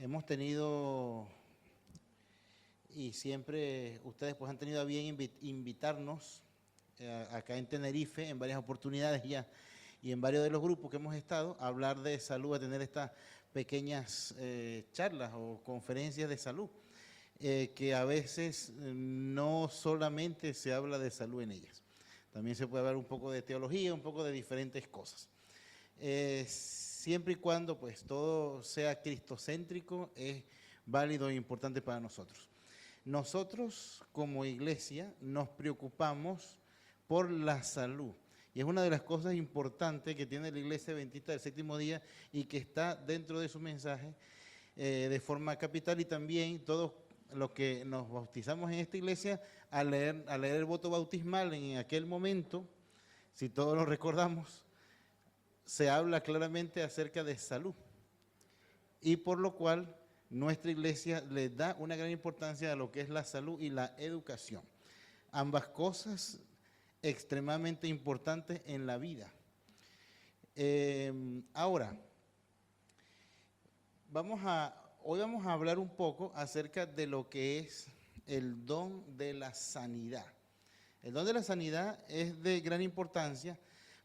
Hemos tenido, y siempre ustedes pues han tenido a bien invitarnos acá en Tenerife en varias oportunidades ya, y en varios de los grupos que hemos estado, a hablar de salud, a tener estas pequeñas charlas o conferencias de salud, que a veces no solamente se habla de salud en ellas, también se puede hablar un poco de teología, un poco de diferentes cosas. Siempre y cuando pues todo sea cristocéntrico, es válido e importante para nosotros. Nosotros como iglesia nos preocupamos por la salud, y es una de las cosas importantes que tiene la Iglesia Adventista del Séptimo Día y que está dentro de su mensaje de forma capital. Y también todos los que nos bautizamos en esta iglesia, al leer el voto bautismal en aquel momento, si todos lo recordamos, se habla claramente acerca de salud, y por lo cual nuestra iglesia le da una gran importancia a lo que es la salud y la educación. Ambas cosas extremadamente importantes en la vida. Ahora, hoy vamos a hablar un poco acerca de lo que es el don de la sanidad. El don de la sanidad es de gran importancia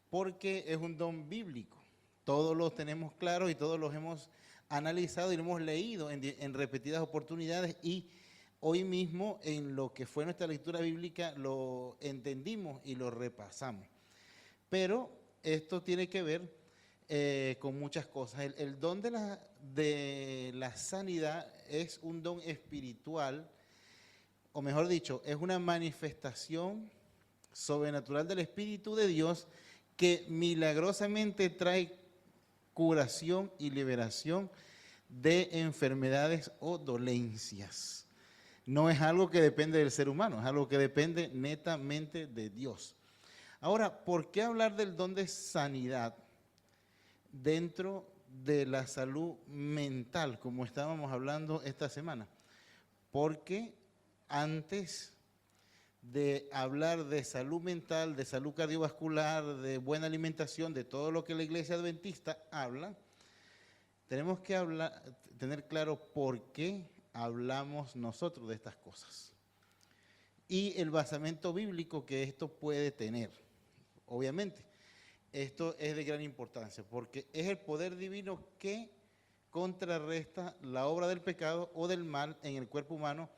porque es un don bíblico. Todos los tenemos claros y todos los hemos analizado y lo hemos leído en repetidas oportunidades, y hoy mismo en lo que fue nuestra lectura bíblica lo entendimos y lo repasamos. Pero esto tiene que ver con muchas cosas. El don de la sanidad es un don espiritual, o mejor dicho, es una manifestación sobrenatural del Espíritu de Dios que milagrosamente trae curación y liberación de enfermedades o dolencias. No es algo que depende del ser humano, es algo que depende netamente de Dios. Ahora, ¿por qué hablar del don de sanidad dentro de la salud mental, como estábamos hablando esta semana? Porque antes de hablar de salud mental, de salud cardiovascular, de buena alimentación, de todo lo que la Iglesia Adventista habla, tenemos que tener claro por qué hablamos nosotros de estas cosas y el basamento bíblico que esto puede tener. Obviamente, esto es de gran importancia porque es el poder divino que contrarresta la obra del pecado o del mal en el cuerpo humano,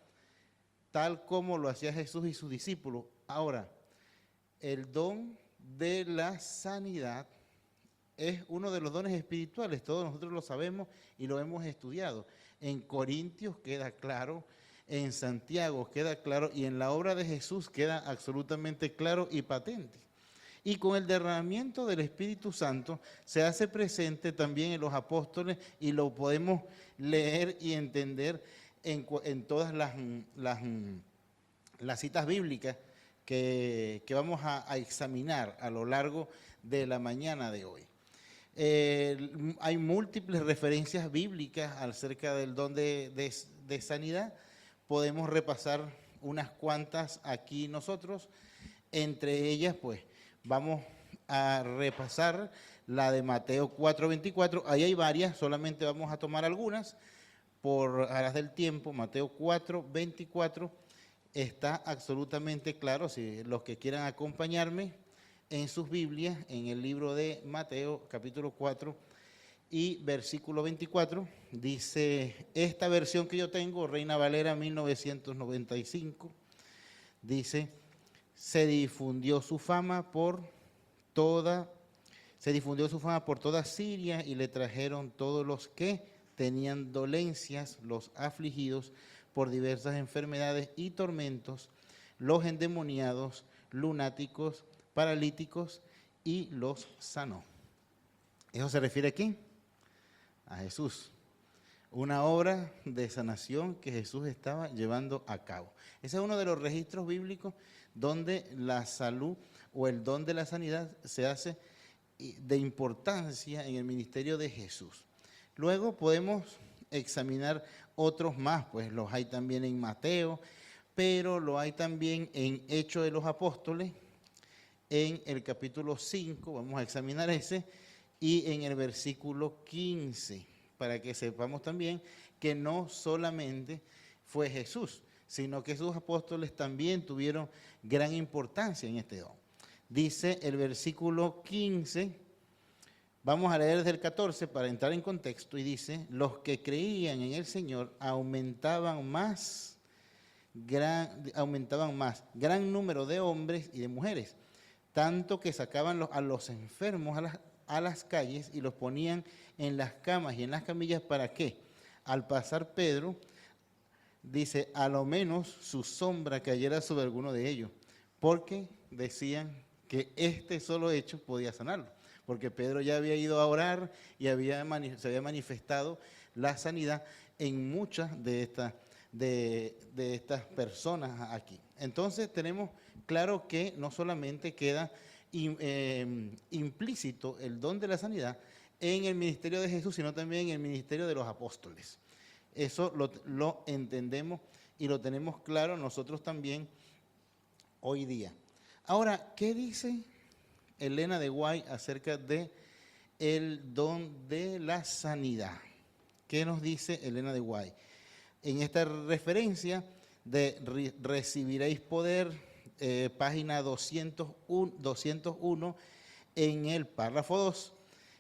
tal como lo hacía Jesús y sus discípulos. Ahora, el don de la sanidad es uno de los dones espirituales, todos nosotros lo sabemos y lo hemos estudiado. En Corintios queda claro, en Santiago queda claro, y en la obra de Jesús queda absolutamente claro y patente. Y con el derramamiento del Espíritu Santo se hace presente también en los apóstoles, y lo podemos leer y entender en todas las citas bíblicas que vamos a examinar a lo largo de la mañana de hoy. Hay múltiples referencias bíblicas acerca del don de sanidad. Podemos repasar unas cuantas aquí nosotros. Entre ellas, pues, vamos a repasar la de Mateo 4:24. Ahí hay varias, solamente vamos a tomar algunas por aras del tiempo. Mateo 4:24 está absolutamente claro. Si los que quieran acompañarme en sus Biblias, en el libro de Mateo, capítulo 4 y versículo 24, dice, esta versión que yo tengo, Reina Valera 1995, dice, se difundió su fama por toda Siria, y le trajeron todos los que tenían dolencias, los afligidos por diversas enfermedades y tormentos, los endemoniados, lunáticos, paralíticos, y los sanó. ¿Eso se refiere a quién? A Jesús. Una obra de sanación que Jesús estaba llevando a cabo. Ese es uno de los registros bíblicos donde la salud o el don de la sanidad se hace de importancia en el ministerio de Jesús. Luego podemos examinar otros más, pues los hay también en Mateo, pero lo hay también en Hechos de los Apóstoles, en el capítulo 5, vamos a examinar ese, y en el versículo 15. para que sepamos también que no solamente fue Jesús, sino que sus apóstoles también tuvieron gran importancia en este don. Dice el versículo 15, vamos a leer desde el 14 para entrar en contexto, y dice: los que creían en el Señor aumentaban más, gran número de hombres y de mujeres, tanto que sacaban a los enfermos a las calles y los ponían en las camas y en las camillas. ¿Para qué? Al pasar Pedro, dice, a lo menos su sombra cayera sobre alguno de ellos, porque decían que este solo hecho podía sanarlo, porque Pedro ya había ido a orar y se había manifestado la sanidad en muchas de estas personas aquí. Entonces tenemos claro que no solamente queda implícito el don de la sanidad en el ministerio de Jesús, sino también en el ministerio de los apóstoles. Eso lo entendemos y lo tenemos claro nosotros también hoy día. Ahora, ¿qué dice Elena de White acerca de el don de la sanidad? ¿Qué nos dice Elena de White? En esta referencia de recibiréis poder, página 201, en el párrafo 2,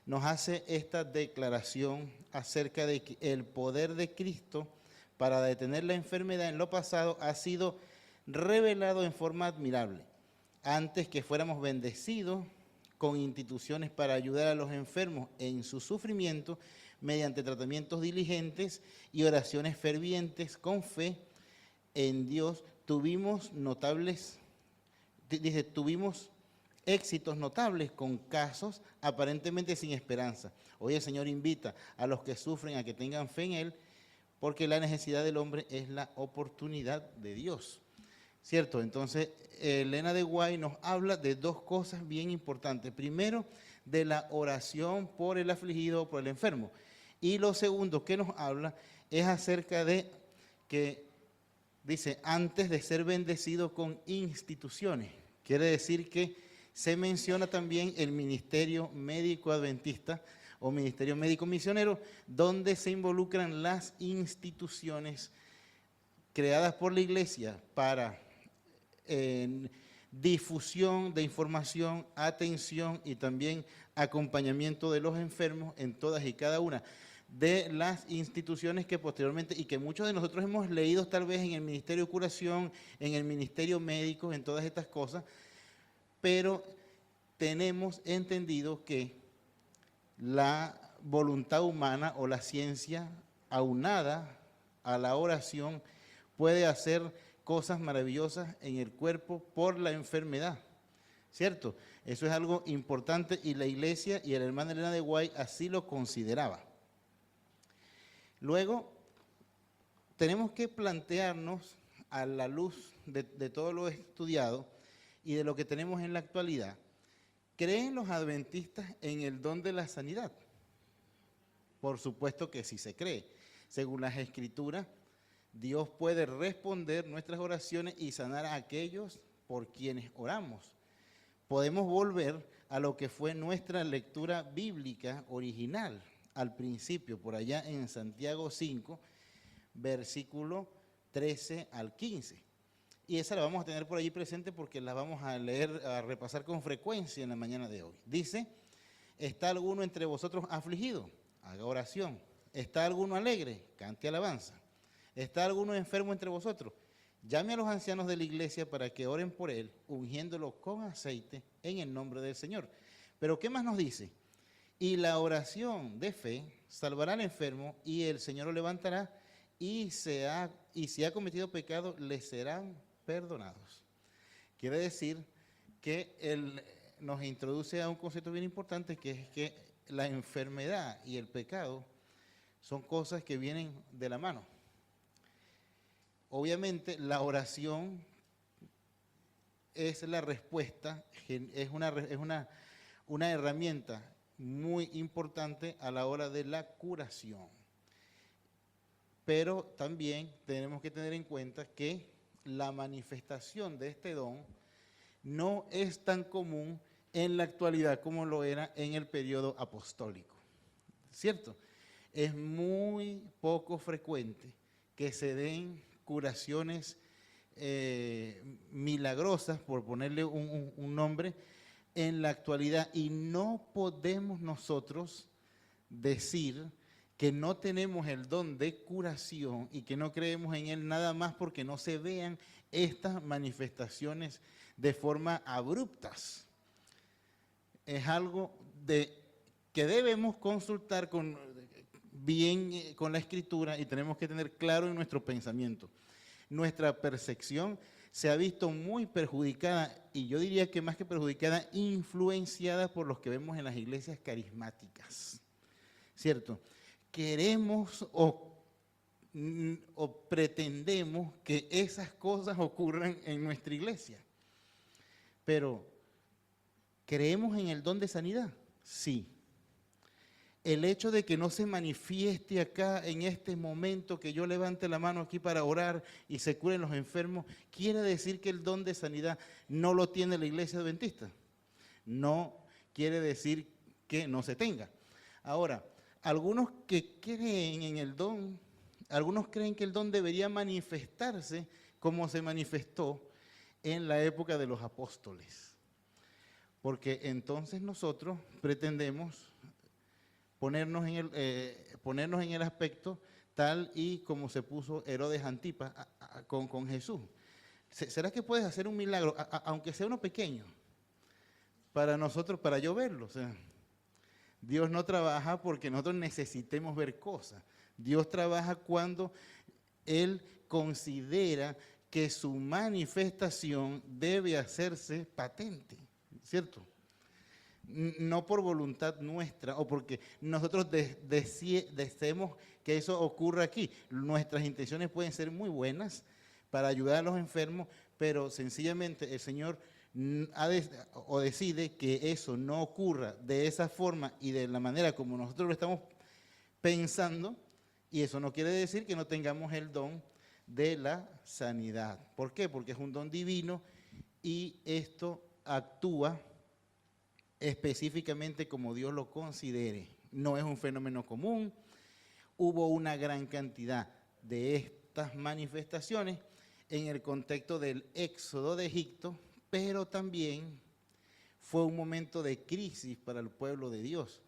nos hace esta declaración acerca de que el poder de Cristo para detener la enfermedad en lo pasado ha sido revelado en forma admirable. Antes que fuéramos bendecidos con instituciones para ayudar a los enfermos en su sufrimiento, mediante tratamientos diligentes y oraciones fervientes con fe en Dios, tuvimos éxitos notables con casos aparentemente sin esperanza. Hoy el Señor invita a los que sufren a que tengan fe en Él, porque la necesidad del hombre es la oportunidad de Dios. ¿Cierto? Entonces, Elena de White nos habla de dos cosas bien importantes. Primero, de la oración por el afligido o por el enfermo. Y lo segundo que nos habla es acerca de que, dice, antes de ser bendecido con instituciones. Quiere decir que se menciona también el ministerio médico adventista o ministerio médico misionero, donde se involucran las instituciones creadas por la iglesia para difusión de información, atención y también acompañamiento de los enfermos en todas y cada una de las instituciones que posteriormente, y que muchos de nosotros hemos leído tal vez en el Ministerio de Curación, en el Ministerio Médico, en todas estas cosas, pero tenemos entendido que la voluntad humana o la ciencia aunada a la oración puede hacer cosas maravillosas en el cuerpo por la enfermedad, ¿cierto? Eso es algo importante y la iglesia y el hermano Elena de White así lo consideraba. Luego, tenemos que plantearnos a la luz de todo lo estudiado y de lo que tenemos en la actualidad, ¿creen los adventistas en el don de la sanidad? Por supuesto que sí se cree. Según las Escrituras, Dios puede responder nuestras oraciones y sanar a aquellos por quienes oramos. Podemos volver a lo que fue nuestra lectura bíblica original, al principio, por allá en Santiago 5, versículo 13 al 15. Y esa la vamos a tener por allí presente porque la vamos a leer, a repasar con frecuencia en la mañana de hoy. Dice: ¿está alguno entre vosotros afligido? Haga oración. ¿Está alguno alegre? Cante alabanza. ¿Está alguno enfermo entre vosotros? Llame a los ancianos de la iglesia para que oren por él, ungiéndolo con aceite en el nombre del Señor. Pero ¿qué más nos dice? Y la oración de fe salvará al enfermo y el Señor lo levantará, y si ha cometido pecado, le serán perdonados. Quiere decir que él nos introduce a un concepto bien importante, que es que la enfermedad y el pecado son cosas que vienen de la mano. Obviamente la oración es la respuesta, es una herramienta muy importante a la hora de la curación. Pero también tenemos que tener en cuenta que la manifestación de este don no es tan común en la actualidad como lo era en el periodo apostólico, ¿cierto? es muy poco frecuente que se den curaciones milagrosas, por ponerle un nombre, en la actualidad. Y no podemos nosotros decir que no tenemos el don de curación y que no creemos en él nada más porque no se vean estas manifestaciones de forma abruptas. Es algo que debemos consultar bien con la Escritura y tenemos que tener claro en nuestro pensamiento. Nuestra percepción se ha visto muy perjudicada, y yo diría que más que perjudicada, influenciada por los que vemos en las iglesias carismáticas, ¿cierto? Queremos o pretendemos que esas cosas ocurran en nuestra iglesia, pero ¿creemos en el don de sanidad? Sí. El hecho de que no se manifieste acá en este momento, que yo levante la mano aquí para orar y se curen los enfermos, ¿quiere decir que el don de sanidad no lo tiene la iglesia adventista? No quiere decir que no se tenga. Ahora, algunos que creen en el don, algunos creen que el don debería manifestarse como se manifestó en la época de los apóstoles. Porque entonces nosotros pretendemos ponernos en el aspecto tal y como se puso Herodes Antipas con Jesús. ¿Será que puedes hacer un milagro, aunque sea uno pequeño, para nosotros, para yo verlo? O sea, Dios no trabaja porque nosotros necesitemos ver cosas. Dios trabaja cuando Él considera que su manifestación debe hacerse patente, ¿cierto? No por voluntad nuestra o porque nosotros deseemos que eso ocurra aquí. Nuestras intenciones pueden ser muy buenas para ayudar a los enfermos, pero sencillamente el Señor decide que eso no ocurra de esa forma y de la manera como nosotros lo estamos pensando, y eso no quiere decir que no tengamos el don de la sanidad. ¿Por qué? Porque es un don divino y esto actúa específicamente como Dios lo considere. No es un fenómeno común. Hubo una gran cantidad de estas manifestaciones en el contexto del éxodo de Egipto, pero también fue un momento de crisis para el pueblo de Dios.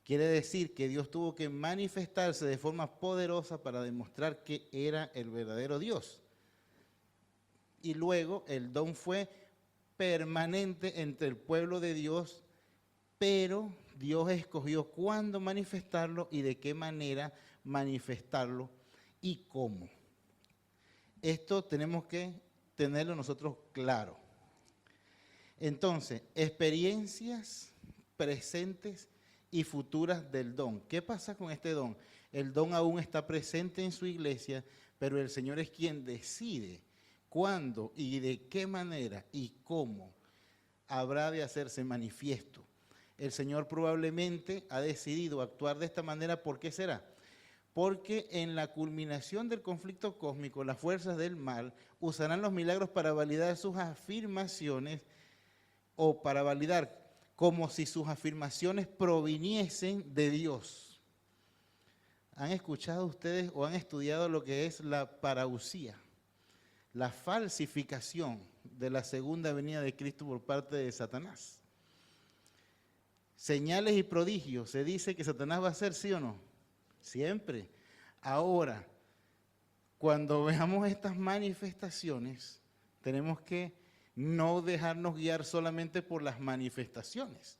Quiere decir que Dios tuvo que manifestarse de forma poderosa para demostrar que era el verdadero Dios. Y luego el don fue permanente entre el pueblo de Dios, pero Dios escogió cuándo manifestarlo y de qué manera manifestarlo y cómo. Esto tenemos que tenerlo nosotros claro. Entonces, experiencias presentes y futuras del don. ¿Qué pasa con este don? El don aún está presente en su iglesia, pero el Señor es quien decide cuándo y de qué manera y cómo habrá de hacerse manifiesto. El Señor probablemente ha decidido actuar de esta manera. ¿Por qué será? Porque en la culminación del conflicto cósmico, las fuerzas del mal usarán los milagros para validar sus afirmaciones o para validar como si sus afirmaciones proviniesen de Dios. ¿Han escuchado ustedes o han estudiado lo que es la parusía? La falsificación de la segunda venida de Cristo por parte de Satanás. Señales y prodigios, se dice que Satanás va a hacer, ¿sí o no? Siempre. Ahora, cuando veamos estas manifestaciones, tenemos que no dejarnos guiar solamente por las manifestaciones,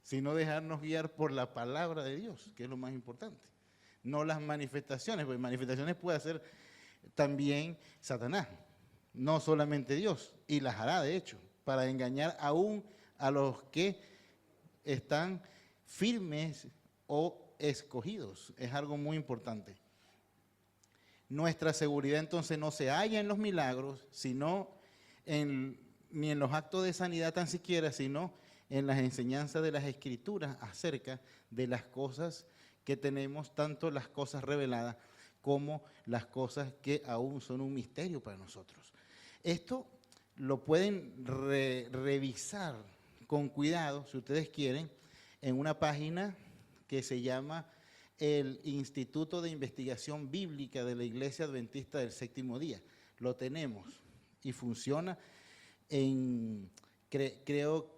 sino dejarnos guiar por la palabra de Dios, que es lo más importante. No las manifestaciones, porque manifestaciones puede hacer también Satanás, no solamente Dios, y las hará de hecho, para engañar aún a los que están firmes o escogidos. Es algo muy importante. Nuestra seguridad entonces no se halla en los milagros, sino ni en los actos de sanidad tan siquiera, sino en las enseñanzas de las Escrituras acerca de las cosas que tenemos, tanto las cosas reveladas como las cosas que aún son un misterio para nosotros. Esto lo pueden revisar con cuidado, si ustedes quieren, en una página que se llama el Instituto de Investigación Bíblica de la Iglesia Adventista del Séptimo Día. Lo tenemos y funciona en, creo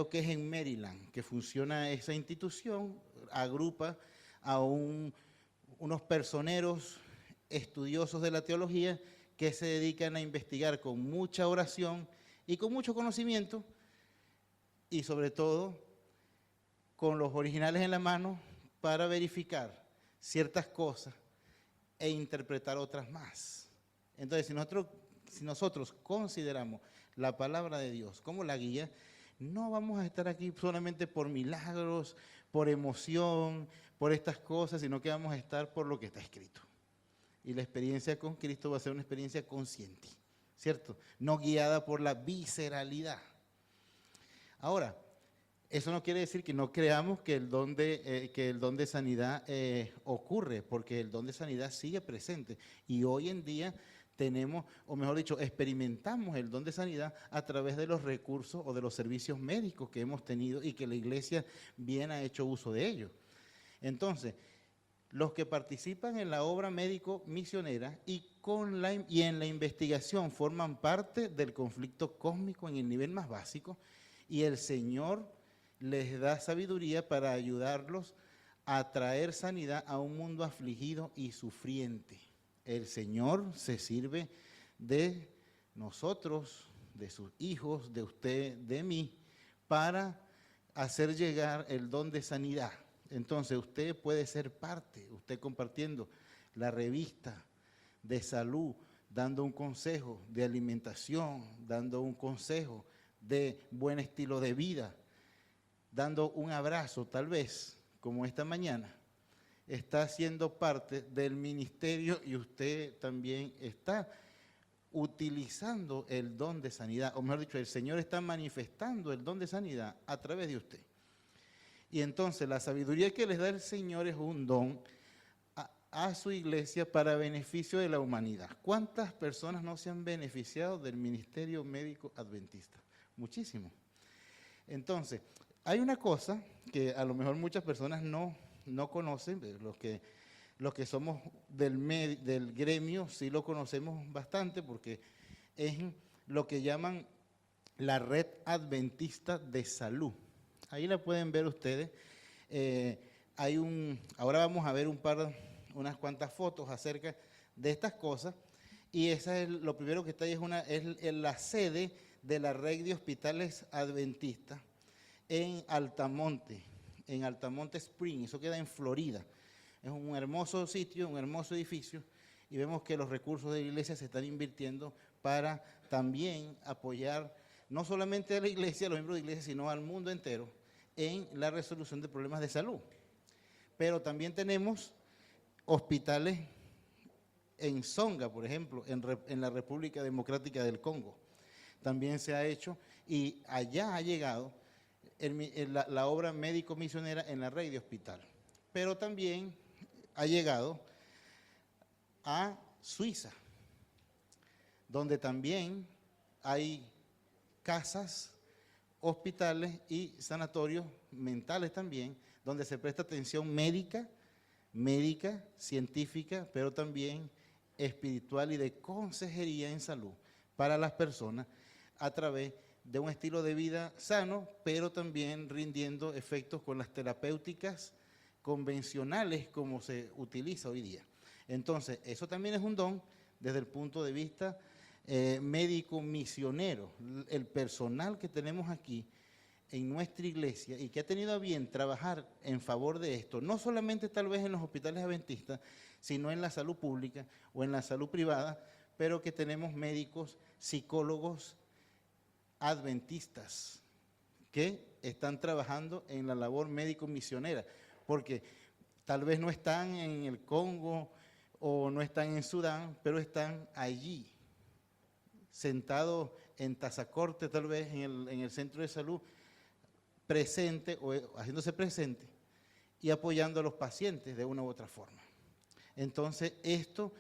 que es en Maryland, que funciona esa institución, agrupa a unos personeros estudiosos de la teología que se dedican a investigar con mucha oración y con mucho conocimiento y sobre todo con los originales en la mano para verificar ciertas cosas e interpretar otras más. Entonces, si nosotros consideramos la palabra de Dios como la guía, no vamos a estar aquí solamente por milagros, por emoción, por estas cosas, sino que vamos a estar por lo que está escrito. Y la experiencia con Cristo va a ser una experiencia consciente, ¿cierto? No guiada por la visceralidad. Ahora, eso no quiere decir que no creamos que el don de sanidad ocurre, porque el don de sanidad sigue presente. Y hoy en día tenemos, o mejor dicho, experimentamos el don de sanidad a través de los recursos o de los servicios médicos que hemos tenido y que la Iglesia bien ha hecho uso de ellos. Entonces, los que participan en la obra médico-misionera y en la investigación forman parte del conflicto cósmico en el nivel más básico, y el Señor les da sabiduría para ayudarlos a traer sanidad a un mundo afligido y sufriente. El Señor se sirve de nosotros, de sus hijos, de usted, de mí, para hacer llegar el don de sanidad. Entonces usted puede ser parte, usted compartiendo la revista de salud, dando un consejo de alimentación, dando un consejo de buen estilo de vida, dando un abrazo tal vez, como esta mañana, está siendo parte del ministerio y usted también está utilizando el don de sanidad, o mejor dicho, el Señor está manifestando el don de sanidad a través de usted. Y entonces la sabiduría que les da el Señor es un don a su iglesia para beneficio de la humanidad. ¿Cuántas personas no se han beneficiado del ministerio médico adventista? Muchísimo. Entonces, hay una cosa que a lo mejor muchas personas no conocen, los que somos del gremio sí lo conocemos bastante, porque es lo que llaman la Red Adventista de Salud. Ahí la pueden ver ustedes. Ahora vamos a ver unas cuantas fotos acerca de estas cosas, y esa es lo primero que está ahí, es la sede de la red de hospitales adventistas en Altamonte Spring. Eso queda en Florida. Es un hermoso sitio, un hermoso edificio, y vemos que los recursos de la iglesia se están invirtiendo para también apoyar no solamente a la iglesia, a los miembros de la iglesia, sino al mundo entero en la resolución de problemas de salud. Pero también tenemos hospitales en Zonga, por ejemplo, en la República Democrática del Congo. También se ha hecho, y allá ha llegado la obra médico-misionera en la red de hospital. Pero también ha llegado a Suiza, donde también hay casas, hospitales y sanatorios mentales también, donde se presta atención médica, científica, pero también espiritual y de consejería en salud para las personas a través de un estilo de vida sano, pero también rindiendo efectos con las terapéuticas convencionales como se utiliza hoy día. Entonces, eso también es un don desde el punto de vista médico misionero. El personal que tenemos aquí en nuestra iglesia y que ha tenido a bien trabajar en favor de esto, no solamente tal vez en los hospitales adventistas, sino en la salud pública o en la salud privada, pero que tenemos médicos, psicólogos adventistas que están trabajando en la labor médico-misionera, porque tal vez no están en el Congo o no están en Sudán, pero están allí, sentados en Tazacorte, tal vez en el centro de salud, presente o haciéndose presente y apoyando a los pacientes de una u otra forma. Entonces, esto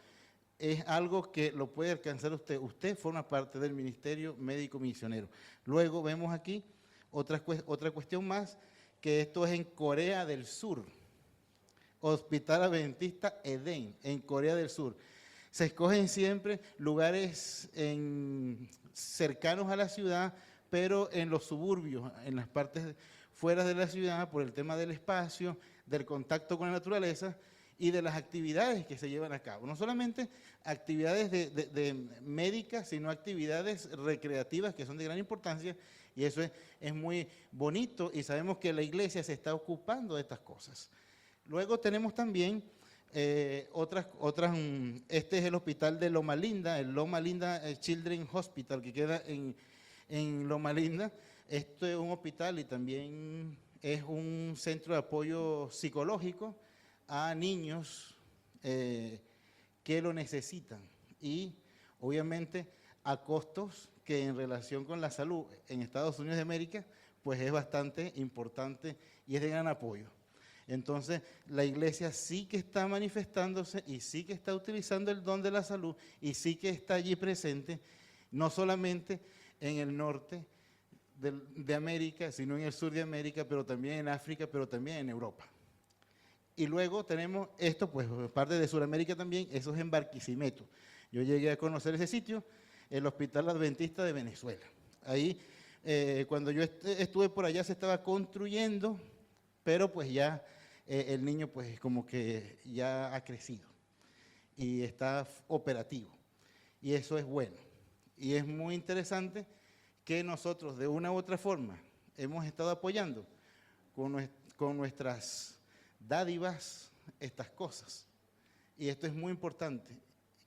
es algo que lo puede alcanzar usted. Usted forma parte del ministerio médico misionero. Luego vemos aquí otra cuestión más, que esto es en Corea del Sur. Hospital Adventista Edén, en Corea del Sur. Se escogen siempre lugares cercanos a la ciudad, pero en los suburbios, en las partes fuera de la ciudad, por el tema del espacio, del contacto con la naturaleza y de las actividades que se llevan a cabo. No solamente actividades de médicas, sino actividades recreativas que son de gran importancia, y eso es muy bonito, y sabemos que la iglesia se está ocupando de estas cosas. Luego tenemos también este es el hospital de Loma Linda, el Loma Linda Children's Hospital, que queda en Loma Linda. Esto es un hospital y también es un centro de apoyo psicológico a niños que lo necesitan, y obviamente a costos que en relación con la salud en Estados Unidos de América, pues es bastante importante y es de gran apoyo. Entonces, la iglesia sí que está manifestándose y sí que está utilizando el don de la salud y sí que está allí presente, no solamente en el norte de América, sino en el sur de América, pero también en África, pero también en Europa. Y luego tenemos esto, pues parte de Sudamérica también, eso es en Barquisimeto. Yo llegué a conocer ese sitio, el Hospital Adventista de Venezuela. Ahí, cuando yo estuve por allá, se estaba construyendo, pero pues ya el niño pues como que ya ha crecido y está operativo. Y eso es bueno. Y es muy interesante que nosotros de una u otra forma hemos estado apoyando con nuestras dádivas estas cosas. Y esto es muy importante.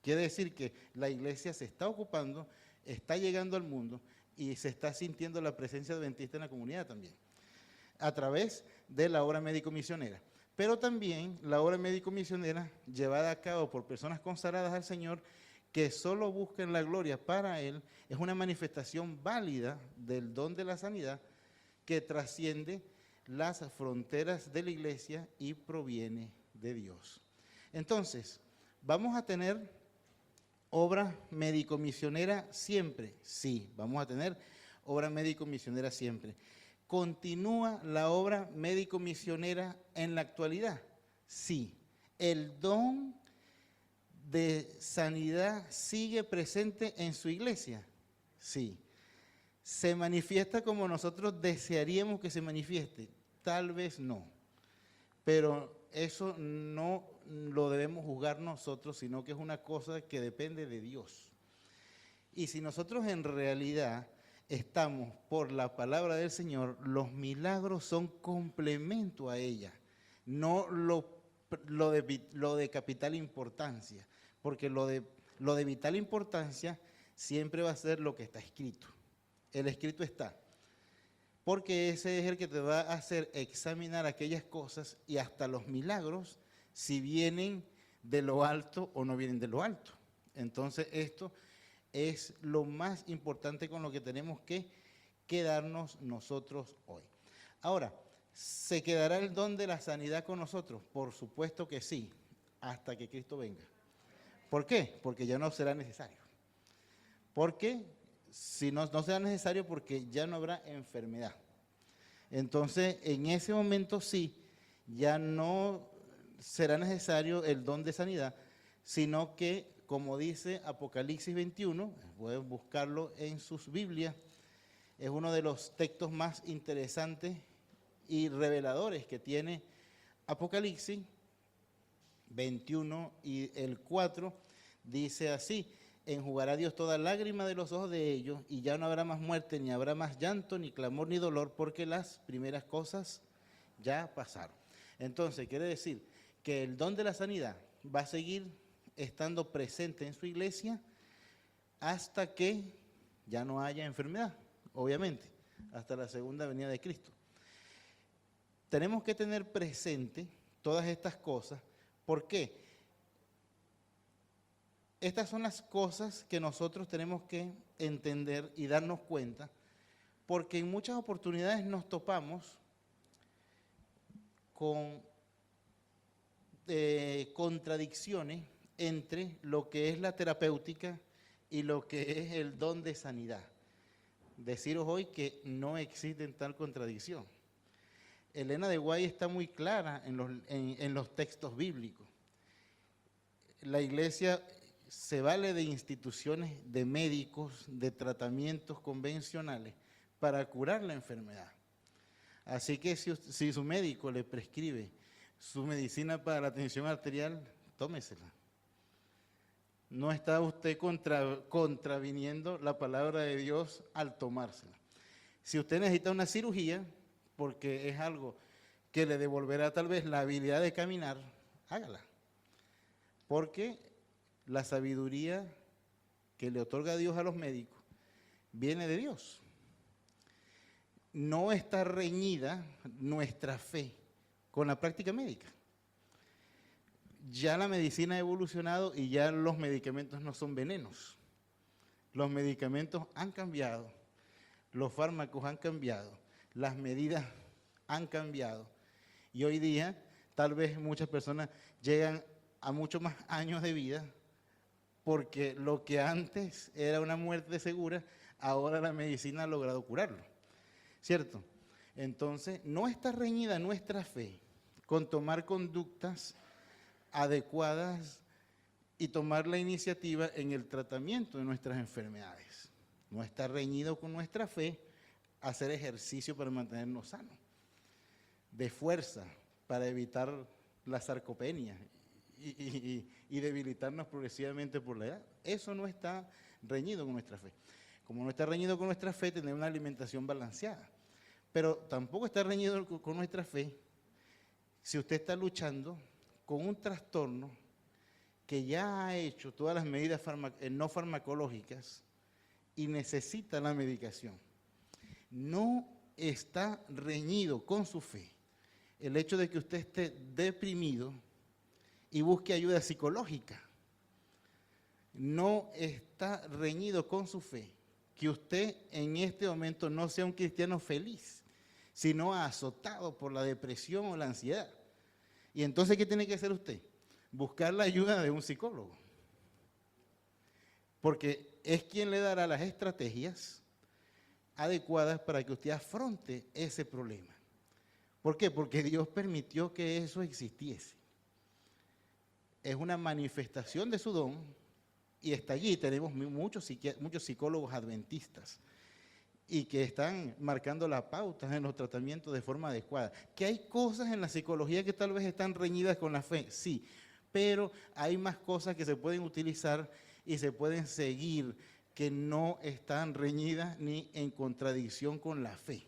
Quiere decir que la iglesia se está ocupando, está llegando al mundo y se está sintiendo la presencia adventista en la comunidad también, a través de la obra médico-misionera. Pero también la obra médico-misionera llevada a cabo por personas consagradas al Señor que solo buscan la gloria para Él, es una manifestación válida del don de la sanidad que trasciende las fronteras de la iglesia y proviene de Dios. Entonces, ¿vamos a tener obra médico-misionera siempre? Sí, vamos a tener obra médico-misionera siempre. ¿Continúa la obra médico-misionera en la actualidad? Sí. ¿El don de sanidad sigue presente en su iglesia? Sí. ¿Se manifiesta como nosotros desearíamos que se manifieste? Tal vez no. Pero eso no lo debemos juzgar nosotros, sino que es una cosa que depende de Dios. Y si nosotros en realidad estamos por la palabra del Señor, los milagros son complemento a ella, no lo de capital importancia, porque lo de vital importancia siempre va a ser lo que está escrito. El escrito está, porque ese es el que te va a hacer examinar aquellas cosas y hasta los milagros, si vienen de lo alto o no vienen de lo alto. Entonces esto es lo más importante con lo que tenemos que quedarnos nosotros hoy. Ahora, ¿se quedará el don de la sanidad con nosotros? Por supuesto que sí, hasta que Cristo venga. ¿Por qué? Porque ya no será necesario. Porque si no será necesario, porque ya no habrá enfermedad. Entonces, en ese momento sí, ya no será necesario el don de sanidad, sino que, como dice Apocalipsis 21, pueden buscarlo en sus Biblias, es uno de los textos más interesantes y reveladores que tiene Apocalipsis 21 y el 4, dice así: enjugará Dios toda lágrima de los ojos de ellos, y ya no habrá más muerte, ni habrá más llanto, ni clamor, ni dolor, porque las primeras cosas ya pasaron. Entonces, quiere decir que el don de la sanidad va a seguir estando presente en su iglesia hasta que ya no haya enfermedad, obviamente, hasta la segunda venida de Cristo. Tenemos que tener presente todas estas cosas. ¿Por qué? Estas son las cosas que nosotros tenemos que entender y darnos cuenta, porque en muchas oportunidades nos topamos con contradicciones entre lo que es la terapéutica y lo que es el don de sanidad. Deciros hoy que no existe tal contradicción. Elena de Guay está muy clara en los textos bíblicos. La iglesia se vale de instituciones, de médicos, de tratamientos convencionales para curar la enfermedad. Así que si su médico le prescribe su medicina para la tensión arterial, tómesela. No está usted contraviniendo la palabra de Dios al tomársela. Si usted necesita una cirugía, porque es algo que le devolverá tal vez la habilidad de caminar, hágala. Porque la sabiduría que le otorga Dios a los médicos viene de Dios. No está reñida nuestra fe con la práctica médica. Ya la medicina ha evolucionado y ya los medicamentos no son venenos. Los medicamentos han cambiado, los fármacos han cambiado, las medidas han cambiado. Y hoy día, tal vez muchas personas llegan a muchos más años de vida porque lo que antes era una muerte segura, ahora la medicina ha logrado curarlo. ¿Cierto? Entonces, no está reñida nuestra fe con tomar conductas adecuadas y tomar la iniciativa en el tratamiento de nuestras enfermedades. No está reñido con nuestra fe hacer ejercicio para mantenernos sanos, de fuerza para evitar la sarcopenia y debilitarnos progresivamente por la edad. Eso no está reñido con nuestra fe. Como no está reñido con nuestra fe, tener una alimentación balanceada. Pero tampoco está reñido con nuestra fe si usted está luchando con un trastorno que ya ha hecho todas las medidas no farmacológicas y necesita la medicación. No está reñido con su fe el hecho de que usted esté deprimido y busque ayuda psicológica. No está reñido con su fe que usted en este momento no sea un cristiano feliz, sino azotado por la depresión o la ansiedad. Y entonces, ¿qué tiene que hacer usted? Buscar la ayuda de un psicólogo. Porque es quien le dará las estrategias adecuadas para que usted afronte ese problema. ¿Por qué? Porque Dios permitió que eso existiese. Es una manifestación de su don y está allí. Tenemos muchos psicólogos adventistas y que están marcando las pautas en los tratamientos de forma adecuada. Que hay cosas en la psicología que tal vez están reñidas con la fe, sí, pero hay más cosas que se pueden utilizar y se pueden seguir que no están reñidas ni en contradicción con la fe.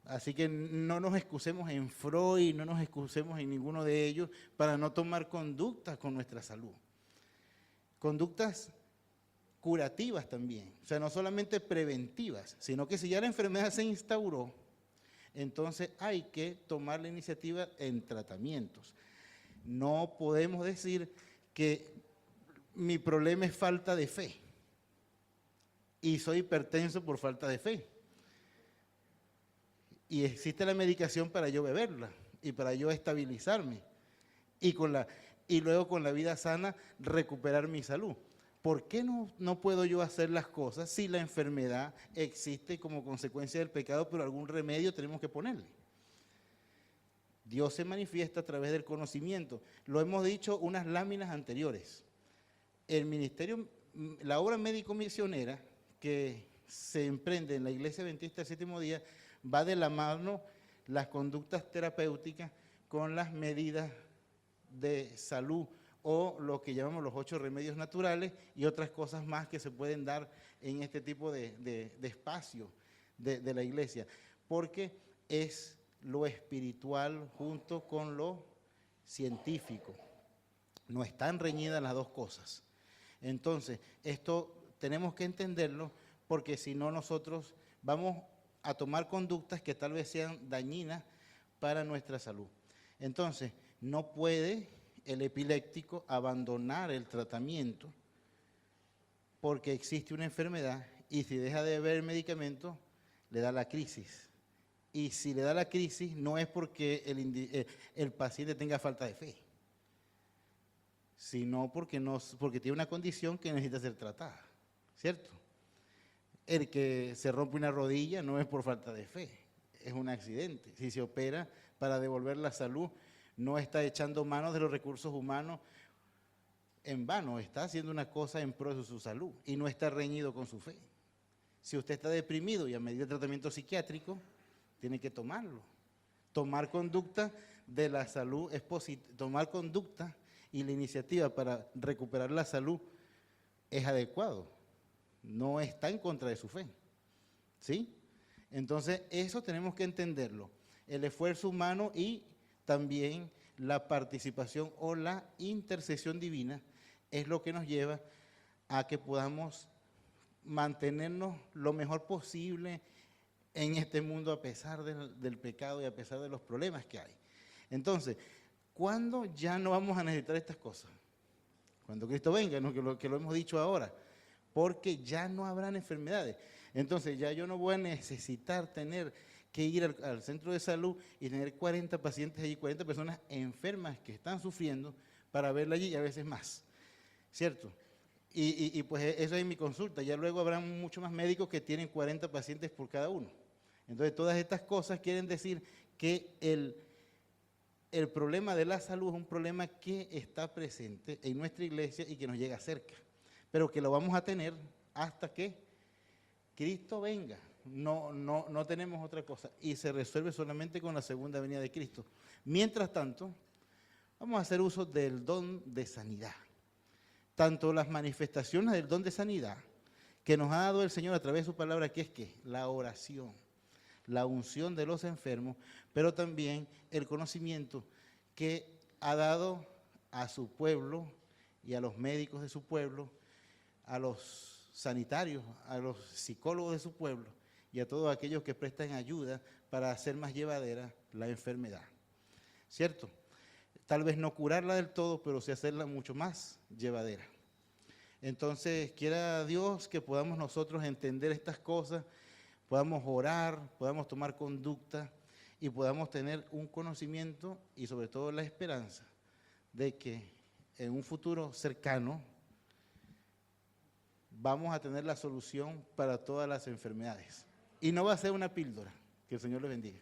Así que no nos excusemos en Freud, no nos excusemos en ninguno de ellos para no tomar conductas con nuestra salud. Conductas curativas también, o sea, no solamente preventivas, sino que si ya la enfermedad se instauró, entonces hay que tomar la iniciativa en tratamientos. No podemos decir que mi problema es falta de fe y soy hipertenso por falta de fe. Y existe la medicación para yo beberla y para yo estabilizarme y luego con la vida sana recuperar mi salud. ¿Por qué no puedo yo hacer las cosas si la enfermedad existe como consecuencia del pecado, pero algún remedio tenemos que ponerle? Dios se manifiesta a través del conocimiento. Lo hemos dicho unas láminas anteriores. El ministerio, la obra médico-misionera que se emprende en la Iglesia Adventista del Séptimo Día va de la mano las conductas terapéuticas con las medidas de salud o lo que llamamos los 8 remedios naturales y otras cosas más que se pueden dar en este tipo de espacio de la iglesia, porque es lo espiritual junto con lo científico. No están reñidas las dos cosas. Entonces, esto tenemos que entenderlo porque si no nosotros vamos a tomar conductas que tal vez sean dañinas para nuestra salud. Entonces, no puede el epiléptico abandonar el tratamiento porque existe una enfermedad y si deja de beber el medicamento, le da la crisis. Y si le da la crisis, no es porque el paciente tenga falta de fe, sino porque tiene una condición que necesita ser tratada, ¿cierto? El que se rompe una rodilla no es por falta de fe, es un accidente. Si se opera para devolver la salud, no está echando mano de los recursos humanos en vano, está haciendo una cosa en pro de su salud y no está reñido con su fe. Si usted está deprimido y a medida de tratamiento psiquiátrico, tiene que tomarlo. Tomar conducta de la salud es tomar conducta y la iniciativa para recuperar la salud es adecuado. No está en contra de su fe. ¿Sí? Entonces, eso tenemos que entenderlo. El esfuerzo humano y también la participación o la intercesión divina es lo que nos lleva a que podamos mantenernos lo mejor posible en este mundo a pesar del pecado y a pesar de los problemas que hay. Entonces, ¿cuándo ya no vamos a necesitar estas cosas? Cuando Cristo venga, ¿no? que lo hemos dicho ahora, porque ya no habrán enfermedades. Entonces ya yo no voy a necesitar tener que ir al centro de salud y tener 40 pacientes allí, 40 personas enfermas que están sufriendo para verla allí y a veces más, ¿cierto? Y pues eso es mi consulta. Ya luego habrán muchos más médicos que tienen 40 pacientes por cada uno. Entonces todas estas cosas quieren decir que el problema de la salud es un problema que está presente en nuestra iglesia y que nos llega cerca, pero que lo vamos a tener hasta que Cristo venga. No tenemos otra cosa y se resuelve solamente con la segunda venida de Cristo. Mientras tanto, vamos a hacer uso del don de sanidad. Tanto las manifestaciones del don de sanidad que nos ha dado el Señor a través de su palabra, que es que la oración, la unción de los enfermos, pero también el conocimiento que ha dado a su pueblo y a los médicos de su pueblo, a los sanitarios, a los psicólogos de su pueblo y a todos aquellos que prestan ayuda para hacer más llevadera la enfermedad. ¿Cierto? Tal vez no curarla del todo, pero sí hacerla mucho más llevadera. Entonces, quiera Dios que podamos nosotros entender estas cosas, podamos orar, podamos tomar conducta y podamos tener un conocimiento y sobre todo la esperanza de que en un futuro cercano vamos a tener la solución para todas las enfermedades. Y no va a ser una píldora. Que el Señor le bendiga.